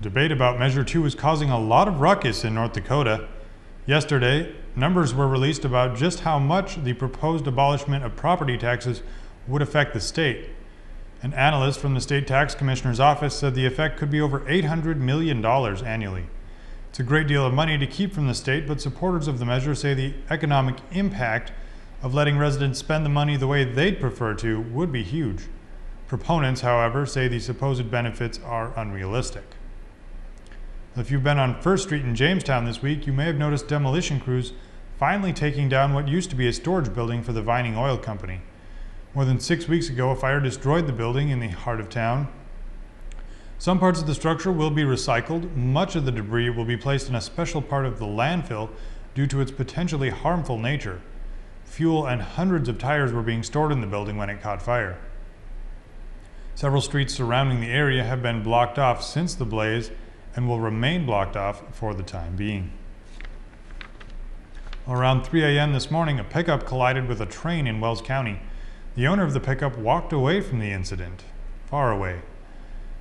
debate about Measure 2 is causing a lot of ruckus in North Dakota. Yesterday, numbers were released about just how much the proposed abolishment of property taxes would affect the state. An analyst from the state tax commissioner's office said the effect could be over $800 million annually. It's a great deal of money to keep from the state, but supporters of the measure say the economic impact of letting residents spend the money the way they'd prefer to would be huge. Proponents, however, say the supposed benefits are unrealistic. If you've been on First Street in Jamestown this week, you may have noticed demolition crews finally taking down what used to be a storage building for the Vining Oil Company. More than 6 weeks ago, a fire destroyed the building in the heart of town. Some parts of the structure will be recycled. Much of the debris will be placed in a special part of the landfill due to its potentially harmful nature. Fuel and hundreds of tires were being stored in the building when it caught fire. Several streets surrounding the area have been blocked off since the blaze and will remain blocked off for the time being. Around 3 a.m. this morning, a pickup collided with a train in Wells County. The owner of the pickup walked away from the incident, far away.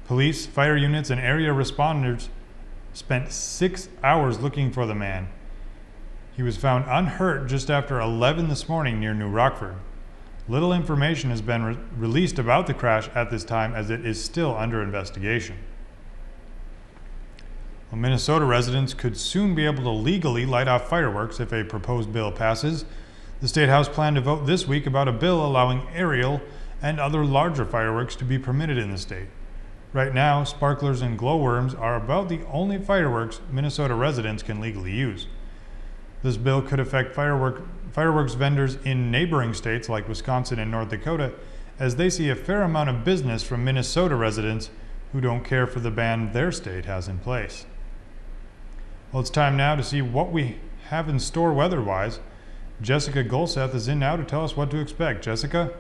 Police, fire units, and area responders spent 6 hours looking for the man. He was found unhurt just after 11 this morning near New Rockford. Little information has been released about the crash at this time, as it is still under investigation. Well, Minnesota residents could soon be able to legally light off fireworks if a proposed bill passes. The State House planned to vote this week about a bill allowing aerial and other larger fireworks to be permitted in the state. Right now, sparklers and glowworms are about the only fireworks Minnesota residents can legally use. This bill could affect fireworks vendors in neighboring states like Wisconsin and North Dakota, as they see a fair amount of business from Minnesota residents who don't care for the ban their state has in place. Well, it's time now to see what we have in store weather-wise. Jessica Gulseth is in now to tell us what to expect. Jessica?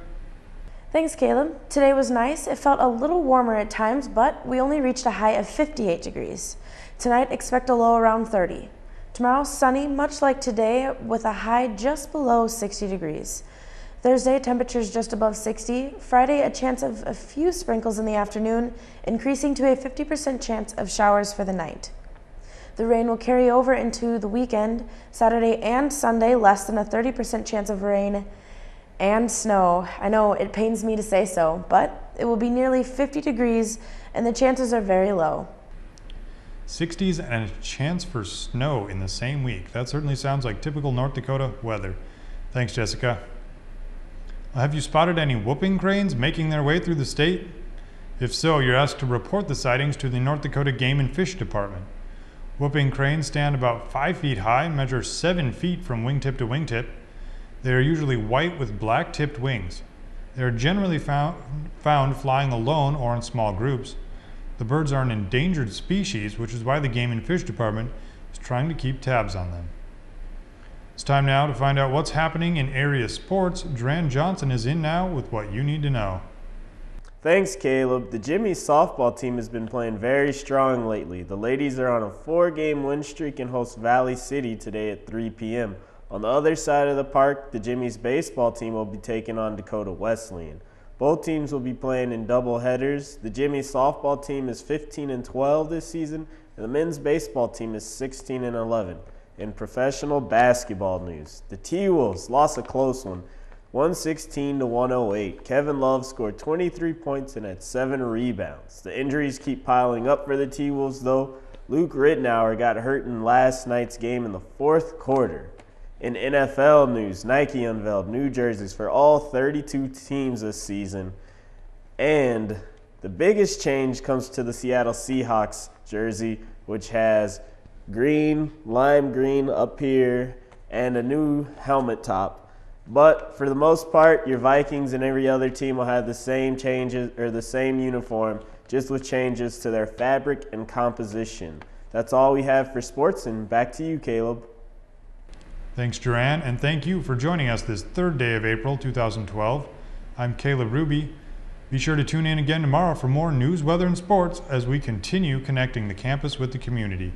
Thanks, Caleb. Today was nice. It felt a little warmer at times, but we only reached a high of 58 degrees. Tonight, expect a low around 30. Tomorrow, sunny, much like today, with a high just below 60 degrees. Thursday, temperatures just above 60. Friday, a chance of a few sprinkles in the afternoon, increasing to a 50% chance of showers for the night. The rain will carry over into the weekend. Saturday and Sunday, less than a 30% chance of rain and snow. I know it pains me to say so, but it will be nearly 50 degrees and the chances are very low. 60s and a chance for snow in the same week. That certainly sounds like typical North Dakota weather. Thanks, Jessica. Have you spotted any whooping cranes making their way through the state? If so, you're asked to report the sightings to the North Dakota Game and Fish Department. Whooping cranes stand about 5 feet high and measure 7 feet from wingtip to wingtip. They are usually white with black tipped wings. They are generally found flying alone or in small groups. The birds are an endangered species, which is why the Game and Fish Department is trying to keep tabs on them. It's time now to find out what's happening in area sports. Jarann Johnson is in now with what you need to know. Thanks, Caleb. The Jimmy's softball team has been playing very strong lately. The ladies are on a 4-game win streak and host Valley City today at 3 p.m. On the other side of the park, the Jimmy's baseball team will be taking on Dakota Wesleyan. Both teams will be playing in double headers. The Jimmy's softball team is 15-12 this season, and the men's baseball team is 16-11. In professional basketball news, the T-Wolves lost a close one, 116-108. Kevin Love scored 23 points and had 7 rebounds. The injuries keep piling up for the T-Wolves, though. Luke Rittenauer got hurt in last night's game in the 4th quarter. In NFL news, Nike unveiled new jerseys for all 32 teams this season. And the biggest change comes to the Seattle Seahawks jersey, which has green, lime green up here, and a new helmet top. But for the most part, your Vikings and every other team will have the same changes, or the same uniform, just with changes to their fabric and composition. That's all we have for sports, and back to you, Caleb. Thanks, Jarann, and thank you for joining us this 3rd day of April 2012. I'm Kaleb Hruby. Be sure to tune in again tomorrow for more news, weather, and sports as we continue connecting the campus with the community.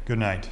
Good night.